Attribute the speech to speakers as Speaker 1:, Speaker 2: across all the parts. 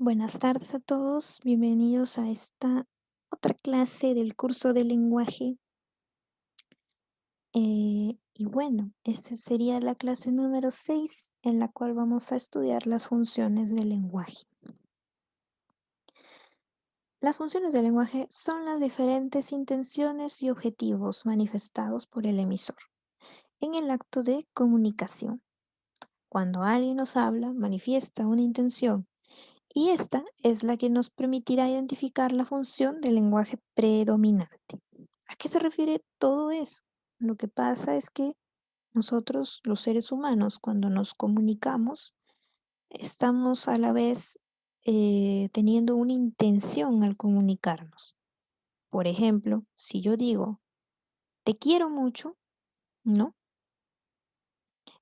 Speaker 1: Buenas tardes a todos, bienvenidos a esta otra clase del curso de lenguaje. Y bueno, esta sería la clase número 6 en la cual vamos a estudiar las funciones del lenguaje. Las funciones del lenguaje son las diferentes intenciones y objetivos manifestados por el emisor en el acto de comunicación. Cuando alguien nos habla, manifiesta una intención. Y esta es la que nos permitirá identificar la función del lenguaje predominante. ¿A qué se refiere todo eso? Lo que pasa es que nosotros, los seres humanos, cuando nos comunicamos, estamos a la vez teniendo una intención al comunicarnos. Por ejemplo, si yo digo, te quiero mucho, ¿no?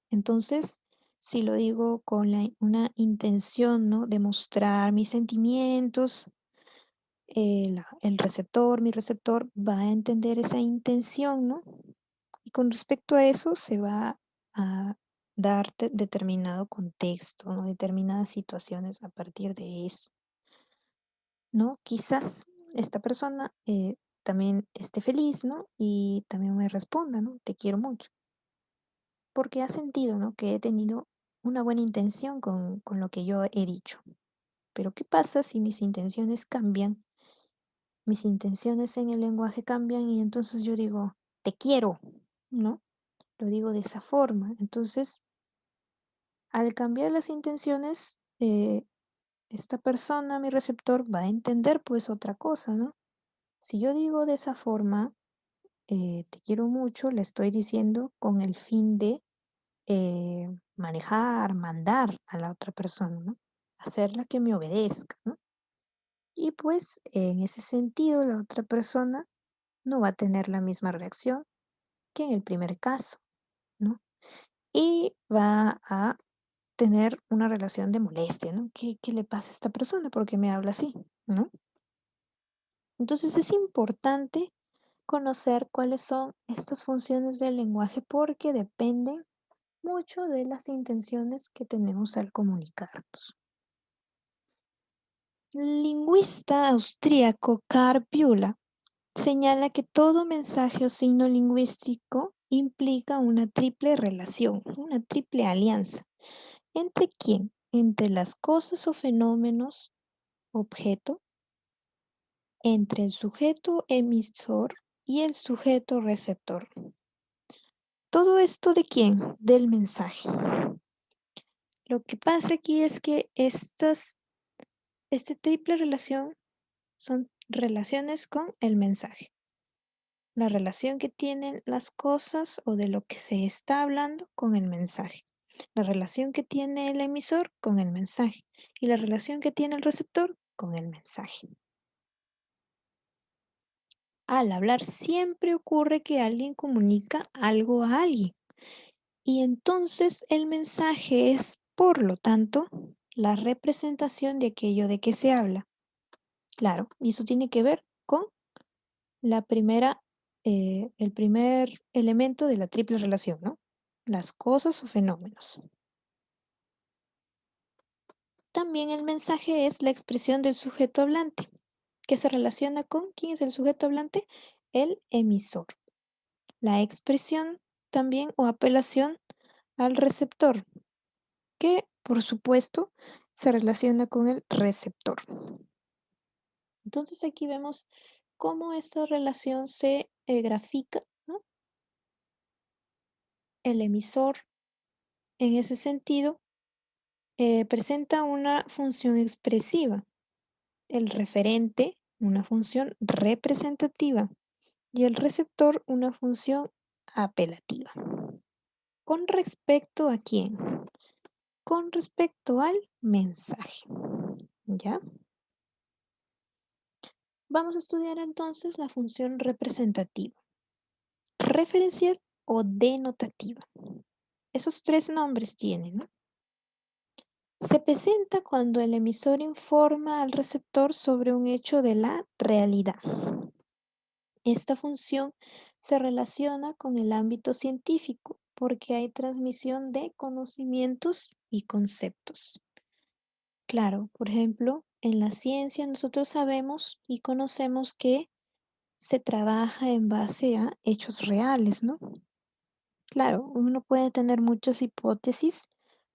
Speaker 1: Entonces, si lo digo con una intención, ¿no? De mostrar mis sentimientos, mi receptor va a entender esa intención, ¿no? Y con respecto a eso se va a dar determinado contexto, ¿no? Determinadas situaciones a partir de eso, ¿no? Quizás esta persona también esté feliz, ¿no? Y también me responda, ¿no? Te quiero mucho, porque ha sentido, ¿no? Que he tenido una buena intención con lo que yo he dicho. Pero ¿qué pasa si mis intenciones cambian? Mis intenciones en el lenguaje cambian y entonces yo digo, te quiero, ¿no? Lo digo de esa forma. Entonces, al cambiar las intenciones, esta persona, mi receptor, va a entender pues otra cosa, ¿no? Si yo digo de esa forma, te quiero mucho, le estoy diciendo con el fin de manejar, mandar a la otra persona, ¿no? Hacerla que me obedezca, ¿no? Y pues en ese sentido, la otra persona no va a tener la misma reacción que en el primer caso, ¿no? Y va a tener una relación de molestia, ¿no? ¿Qué le pasa a esta persona? ¿Por qué me habla así? ¿No? Entonces es importante conocer cuáles son estas funciones del lenguaje porque dependen mucho de las intenciones que tenemos al comunicarnos. El lingüista austríaco Karl Bühler señala que todo mensaje o signo lingüístico implica una triple relación, una triple alianza. ¿Entre quién? Entre las cosas o fenómenos, objeto, entre el sujeto emisor y el sujeto receptor. ¿Todo esto de quién? Del mensaje. Lo que pasa aquí es que esta triple relación son relaciones con el mensaje. La relación que tienen las cosas o de lo que se está hablando con el mensaje. La relación que tiene el emisor con el mensaje. Y la relación que tiene el receptor con el mensaje. Al hablar siempre ocurre que alguien comunica algo a alguien. Y entonces el mensaje es, por lo tanto, la representación de aquello de que se habla. Claro, y eso tiene que ver con el primer elemento de la triple relación, ¿no? Las cosas o fenómenos. También el mensaje es la expresión del sujeto hablante, que se relaciona con ¿quién es el sujeto hablante? El emisor. La expresión también o apelación al receptor, que por supuesto se relaciona con el receptor. Entonces aquí vemos cómo esta relación se grafica, ¿no? El emisor en ese sentido presenta una función expresiva, el referente una función representativa y el receptor una función apelativa. ¿Con respecto a quién? Con respecto al mensaje. ¿Ya? Vamos a estudiar entonces la función representativa, referencial o denotativa. Esos tres nombres tienen, ¿no? Se presenta cuando el emisor informa al receptor sobre un hecho de la realidad. Esta función se relaciona con el ámbito científico porque hay transmisión de conocimientos y conceptos. Claro, por ejemplo, en la ciencia nosotros sabemos y conocemos que se trabaja en base a hechos reales, ¿no? Claro, uno puede tener muchas hipótesis,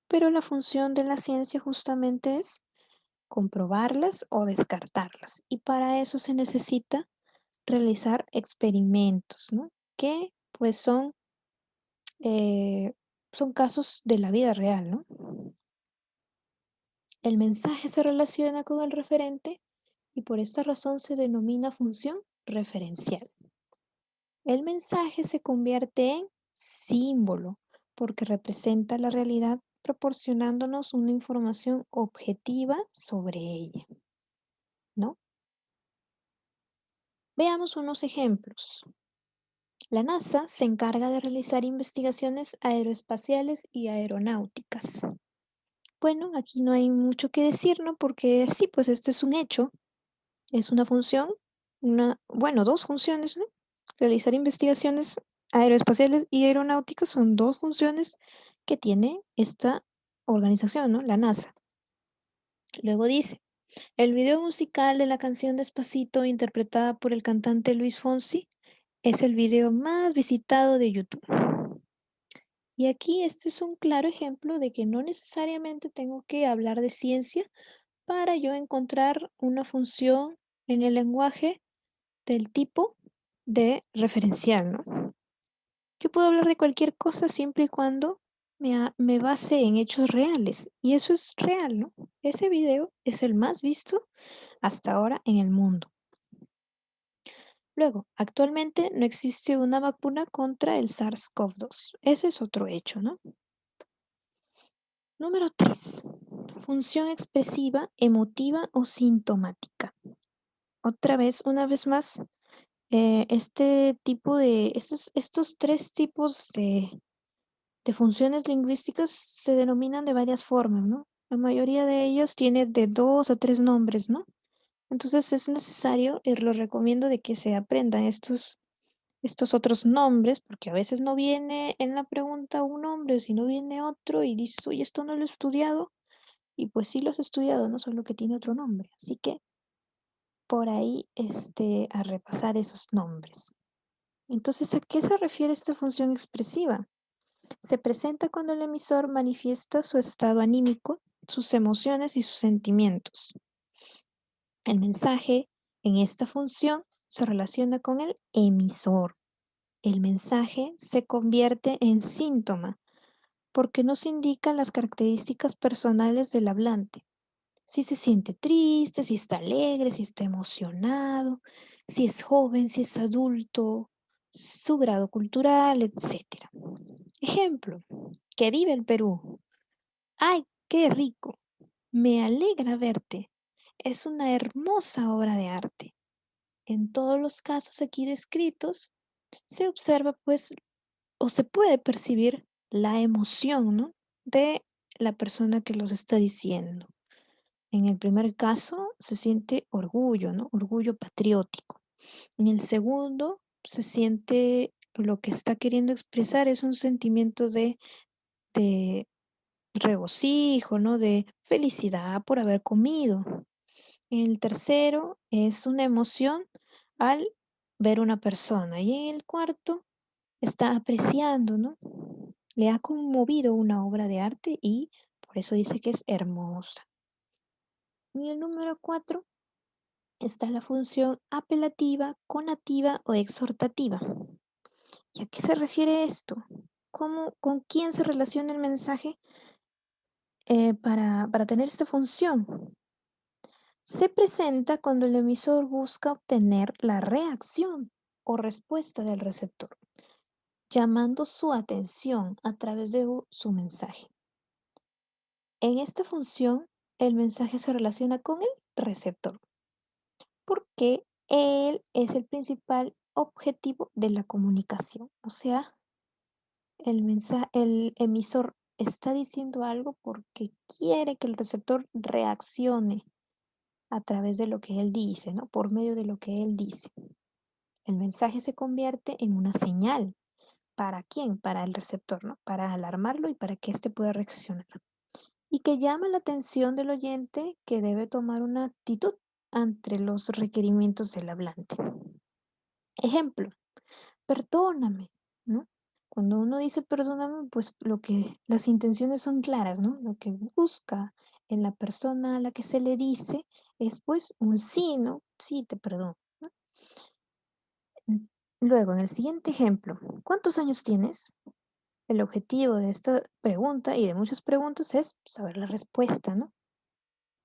Speaker 1: pero la función de la ciencia justamente es comprobarlas o descartarlas. Y para eso se necesita realizar experimentos, ¿no? Que pues son casos de la vida real, ¿no? El mensaje se relaciona con el referente y por esta razón se denomina función referencial. El mensaje se convierte en símbolo porque representa la realidad proporcionándonos una información objetiva sobre ella, ¿no? Veamos unos ejemplos. La NASA se encarga de realizar investigaciones aeroespaciales y aeronáuticas. Bueno, aquí no hay mucho que decir, ¿no? Porque sí, pues este es un hecho, es una función, bueno, dos funciones, ¿no? Realizar investigaciones aeroespaciales y aeronáuticas son dos funciones que tiene esta organización, ¿no? La NASA. Luego dice, el video musical de la canción Despacito, interpretada por el cantante Luis Fonsi, es el video más visitado de YouTube. Y aquí este es un claro ejemplo de que no necesariamente tengo que hablar de ciencia para yo encontrar una función en el lenguaje del tipo de referencial, ¿no? Yo puedo hablar de cualquier cosa siempre y cuando me base en hechos reales. Y eso es real, ¿no? Ese video es el más visto hasta ahora en el mundo. Luego, actualmente no existe una vacuna contra el SARS-CoV-2. Ese es otro hecho, ¿no? Número 3. Función expresiva, emotiva o sintomática. Otra vez, una vez más, estos tres tipos de funciones lingüísticas se denominan de varias formas, ¿no? La mayoría de ellas tiene de 2 a 3 nombres, ¿no? Entonces es necesario y lo recomiendo de que se aprendan estos otros nombres, porque a veces no viene en la pregunta un nombre, sino viene otro y dices, oye, esto no lo he estudiado, y pues sí lo has estudiado, no solo que tiene otro nombre. Así que por ahí a repasar esos nombres. Entonces, ¿a qué se refiere esta función expresiva? Se presenta cuando el emisor manifiesta su estado anímico, sus emociones y sus sentimientos. El mensaje en esta función se relaciona con el emisor. El mensaje se convierte en síntoma porque nos indica las características personales del hablante. Si se siente triste, si está alegre, si está emocionado, si es joven, si es adulto, su grado cultural, etcétera. Ejemplo, que vive el Perú. ¡Ay, qué rico! Me alegra verte. Es una hermosa obra de arte. En todos los casos aquí descritos, se observa pues o se puede percibir la emoción, ¿no? De la persona que los está diciendo. En el primer caso se siente orgullo, ¿no? Orgullo patriótico. En el segundo se siente lo que está queriendo expresar es un sentimiento de regocijo, ¿no? De felicidad por haber comido. El tercero es una emoción al ver una persona. Y en el cuarto está apreciando, ¿no? Le ha conmovido una obra de arte y por eso dice que es hermosa. Y el número 4 está la función apelativa, conativa o exhortativa. ¿Y a qué se refiere esto? ¿Con quién se relaciona el mensaje para tener esta función? Se presenta cuando el emisor busca obtener la reacción o respuesta del receptor, llamando su atención a través de su mensaje. En esta función, el mensaje se relaciona con el receptor, porque él es el principal objetivo de la comunicación. O sea, el emisor está diciendo algo porque quiere que el receptor reaccione a través de lo que él dice, ¿no? Por medio de lo que él dice. El mensaje se convierte en una señal. ¿Para quién? Para el receptor, ¿no? Para alarmarlo y para que éste pueda reaccionar. y que llama la atención del oyente que debe tomar una actitud ante los requerimientos del hablante. Ejemplo, perdóname, ¿no? Cuando uno dice perdóname, pues las intenciones son claras, ¿no? Lo que busca en la persona a la que se le dice es pues un sí, ¿no? Sí, te perdono, ¿no? Mm, Luego, en el siguiente ejemplo, ¿cuántos años tienes? El objetivo de esta pregunta y de muchas preguntas es saber la respuesta, ¿no?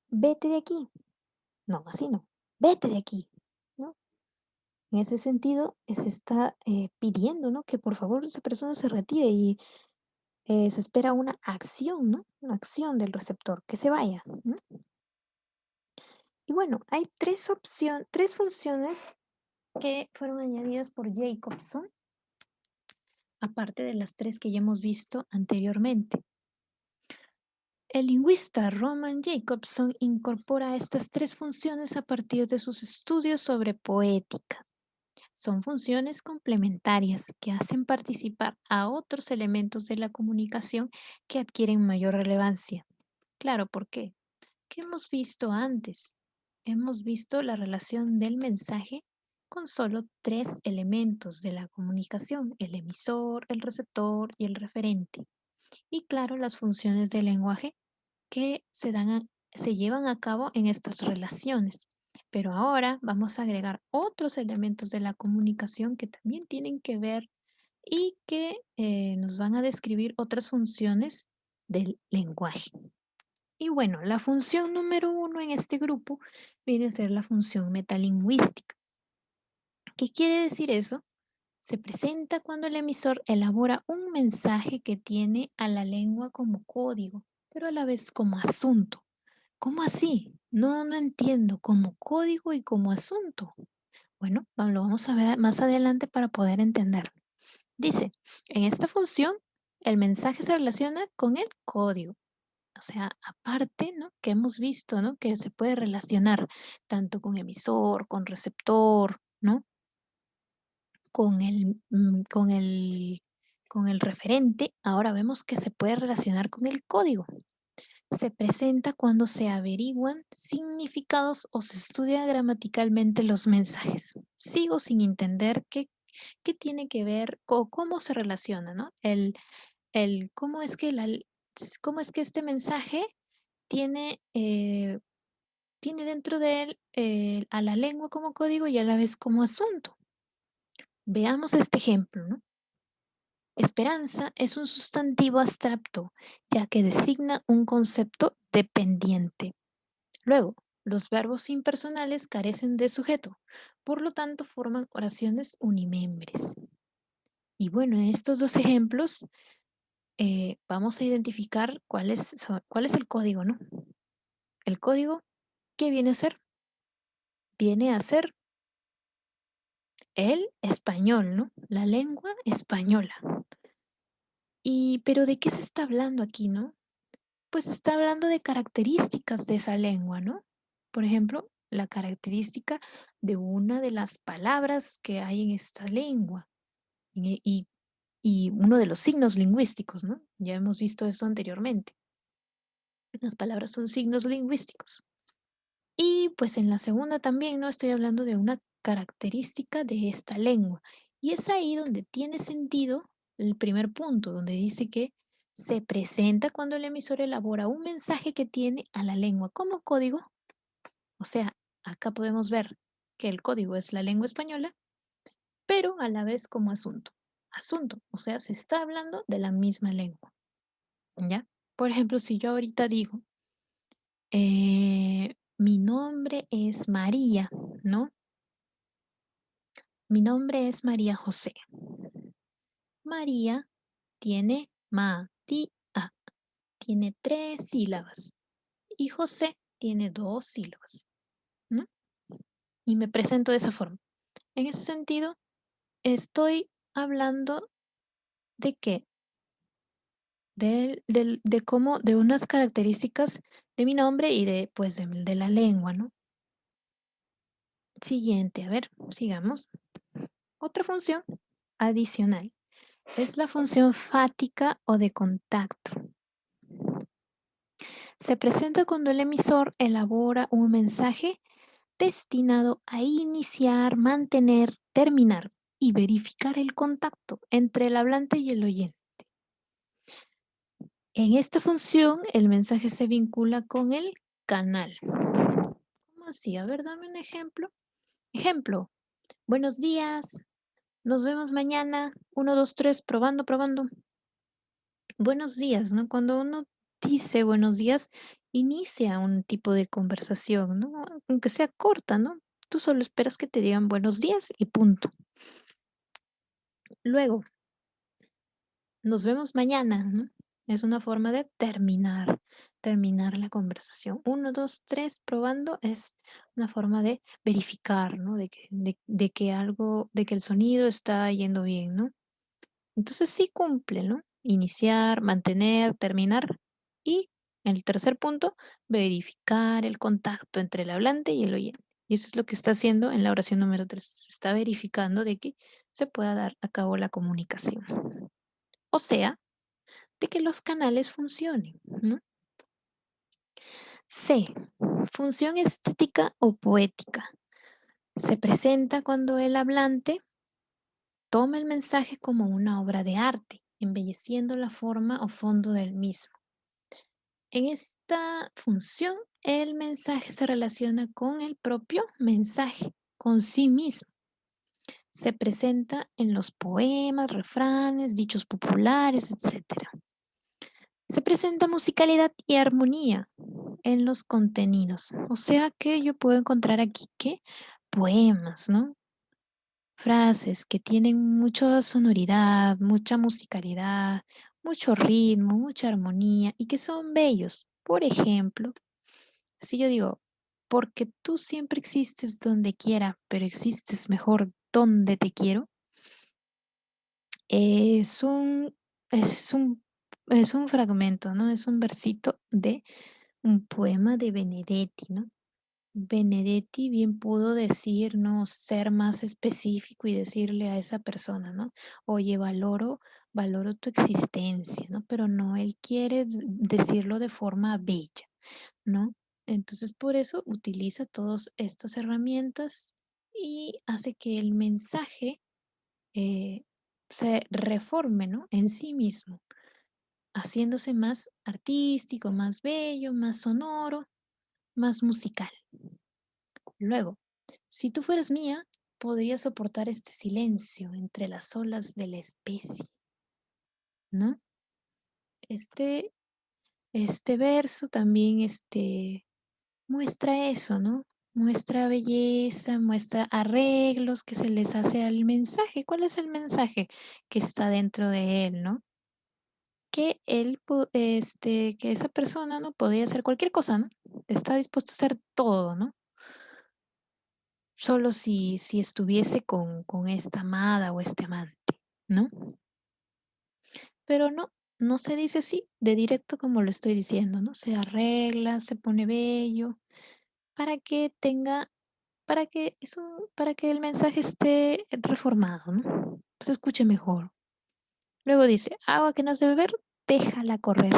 Speaker 1: Vete de aquí. No, así no. Vete de aquí, ¿no? En ese sentido, se está pidiendo, ¿no? Que por favor esa persona se retire y se espera una acción, ¿no? Una acción del receptor, que se vaya, ¿no? Y bueno, hay tres funciones que fueron añadidas por Jacobson, aparte de las tres que ya hemos visto anteriormente. El lingüista Roman Jacobson incorpora estas tres funciones a partir de sus estudios sobre poética. Son funciones complementarias que hacen participar a otros elementos de la comunicación que adquieren mayor relevancia. Claro, ¿por qué? ¿Qué hemos visto antes? Hemos visto la relación del mensaje con solo tres elementos de la comunicación: el emisor, el receptor y el referente. Y claro, las funciones del lenguaje que se llevan a cabo en estas relaciones. Pero ahora vamos a agregar otros elementos de la comunicación que también tienen que ver y que nos van a describir otras funciones del lenguaje. Y bueno, la función número 1 en este grupo viene a ser la función metalingüística. ¿Qué quiere decir eso? Se presenta cuando el emisor elabora un mensaje que tiene a la lengua como código, pero a la vez como asunto. ¿Cómo así? No, no entiendo. ¿Como código y como asunto? Bueno, lo vamos a ver más adelante para poder entenderlo. Dice, en esta función, el mensaje se relaciona con el código. O sea, aparte, ¿no? Que hemos visto, ¿no? Que se puede relacionar tanto con emisor, con receptor, ¿no? Con con el referente. Ahora vemos que se puede relacionar con el código. Se presenta cuando se averiguan significados o se estudia gramaticalmente los mensajes. Sigo sin entender qué tiene que ver o cómo se relaciona, ¿no? Cómo es que cómo es que este mensaje tiene, tiene dentro de él a la lengua como código y a la vez como asunto. Veamos este ejemplo, ¿no? Esperanza es un sustantivo abstracto, ya que designa un concepto dependiente. Luego, los verbos impersonales carecen de sujeto, por lo tanto forman oraciones unimembres. Y bueno, en estos dos ejemplos vamos a identificar cuál es el código, ¿no? El código, ¿qué viene a ser? Viene a ser el español, ¿no? La lengua española. Pero ¿de qué se está hablando aquí, no? Pues está hablando de características de esa lengua, ¿no? Por ejemplo, la característica de una de las palabras que hay en esta lengua y uno de los signos lingüísticos, ¿no? Ya hemos visto eso anteriormente. Las palabras son signos lingüísticos. Y pues en la segunda también, ¿no? Estoy hablando de una característica de esta lengua. Y es ahí donde tiene sentido el primer punto, donde dice que se presenta cuando el emisor elabora un mensaje que tiene a la lengua como código. O sea, acá podemos ver que el código es la lengua española, pero a la vez como asunto. Asunto, o sea, se está hablando de la misma lengua. ¿Ya? Por ejemplo, si yo ahorita digo, mi nombre es María, ¿no? Mi nombre es María José. María tiene tiene 3 sílabas y José tiene 2 sílabas, ¿no? Y me presento de esa forma. En ese sentido, estoy hablando de qué? De cómo, de unas características de mi nombre y pues, de la lengua, ¿no? Siguiente, a ver, sigamos. Otra función adicional es la función fática o de contacto. Se presenta cuando el emisor elabora un mensaje destinado a iniciar, mantener, terminar y verificar el contacto entre el hablante y el oyente. En esta función, el mensaje se vincula con el canal. ¿Cómo así? A ver, dame un ejemplo. Ejemplo, buenos días, nos vemos mañana. Uno, dos, tres, probando, probando. Buenos días, ¿no? Cuando uno dice buenos días, inicia un tipo de conversación, ¿no? Aunque sea corta, ¿no? Tú solo esperas que te digan buenos días y punto. Luego, nos vemos mañana, ¿no? Es una forma de terminar la conversación. Uno, dos, tres, probando es una forma de verificar, ¿no? De que algo, de que el sonido está yendo bien, ¿no? Entonces sí cumple, ¿no? Iniciar, mantener, terminar y el tercer punto, verificar el contacto entre el hablante y el oyente. Y eso es lo que está haciendo en la oración número 3. Se está verificando de que se pueda dar a cabo la comunicación. O sea, de que los canales funcionen, ¿no? C. Función estética o poética. Se presenta cuando el hablante toma el mensaje como una obra de arte, embelleciendo la forma o fondo del mismo. En esta función, el mensaje se relaciona con el propio mensaje, con sí mismo. Se presenta en los poemas, refranes, dichos populares, etc. Se presenta musicalidad y armonía en los contenidos. O sea que yo puedo encontrar aquí que poemas, ¿no? Frases que tienen mucha sonoridad, mucha musicalidad, mucho ritmo, mucha armonía y que son bellos. Por ejemplo, si yo digo, porque tú siempre existes donde quiera, pero existes mejor donde te quiero, es un, es un, es un fragmento, ¿no? Es un versito de un poema de Benedetti, ¿no? Benedetti bien pudo decir, ¿no? Ser más específico y decirle a esa persona, ¿no? Oye, valoro tu existencia, ¿no? Pero no, él quiere decirlo de forma bella, ¿no? Entonces, por eso utiliza todas estas herramientas y hace que el mensaje se reforme, ¿no? En sí mismo, haciéndose más artístico, más bello, más sonoro, más musical. Luego, si tú fueras mía, podría soportar este silencio entre las olas de la especie, ¿no? Este, este verso también muestra eso, ¿no? Muestra belleza, muestra arreglos que se les hace al mensaje. ¿Cuál es el mensaje que está dentro de él, no? Que que esa persona, ¿no? Podría hacer cualquier cosa, ¿no? Está dispuesto a hacer todo, ¿no? Solo si estuviese con esta amada o este amante, ¿no? Pero no, no se dice así, de directo como lo estoy diciendo, ¿no? Se arregla, se pone bello, para que tenga, para que el mensaje esté reformado, ¿no? Se escuche mejor. Luego dice, agua que no has de beber, déjala correr.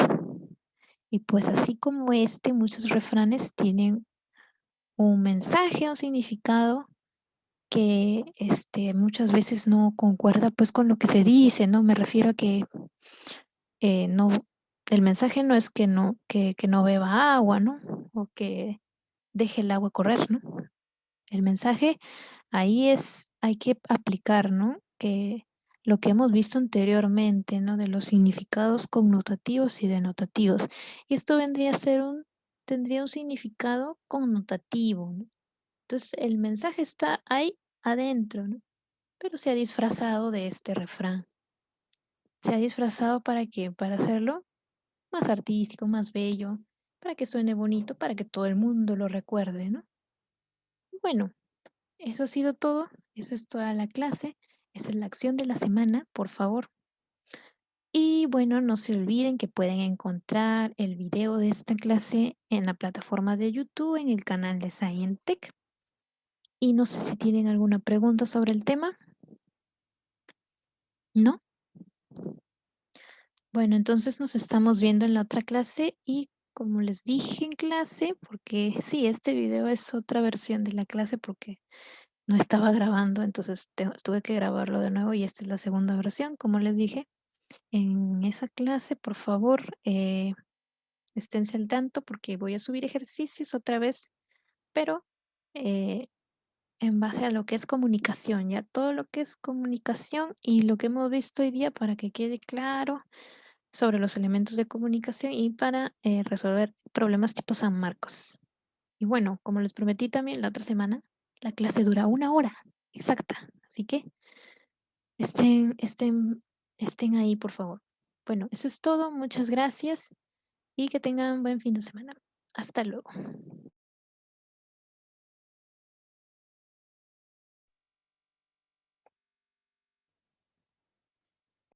Speaker 1: Y pues así como muchos refranes tienen un mensaje, un significado que muchas veces no concuerda pues con lo que se dice, ¿no? Me refiero a que no, el mensaje no es que no beba agua, ¿no? O que deje el agua correr, ¿no? El mensaje ahí hay que aplicar, ¿no? Que lo que hemos visto anteriormente, ¿no? De los significados connotativos y denotativos. Y esto tendría un significado connotativo, ¿no? Entonces, el mensaje está ahí adentro, ¿no? Pero se ha disfrazado de este refrán. Se ha disfrazado para qué? Para hacerlo más artístico, más bello, para que suene bonito, para que todo el mundo lo recuerde, ¿no? Bueno, eso ha sido todo. Esa es toda la clase. Esa es la acción de la semana, por favor. Y bueno, no se olviden que pueden encontrar el video de esta clase en la plataforma de YouTube, en el canal de Science Tech. Y no sé si tienen alguna pregunta sobre el tema. ¿No? Bueno, entonces nos estamos viendo en la otra clase y como les dije en clase, porque sí, este video es otra versión de la clase porque no estaba grabando, entonces tuve que grabarlo de nuevo y esta es la segunda versión, como les dije. En esa clase, por favor, esténse al tanto porque voy a subir ejercicios otra vez, pero eh, en base a lo que es comunicación, ya todo lo que es comunicación y lo que hemos visto hoy día para que quede claro sobre los elementos de comunicación y para resolver problemas tipo San Marcos. Y bueno, como les prometí también la otra semana, la clase dura 1 hora exacta, así que estén, estén, estén ahí, por favor. Bueno, eso es todo. Muchas gracias y que tengan buen fin de semana. Hasta luego.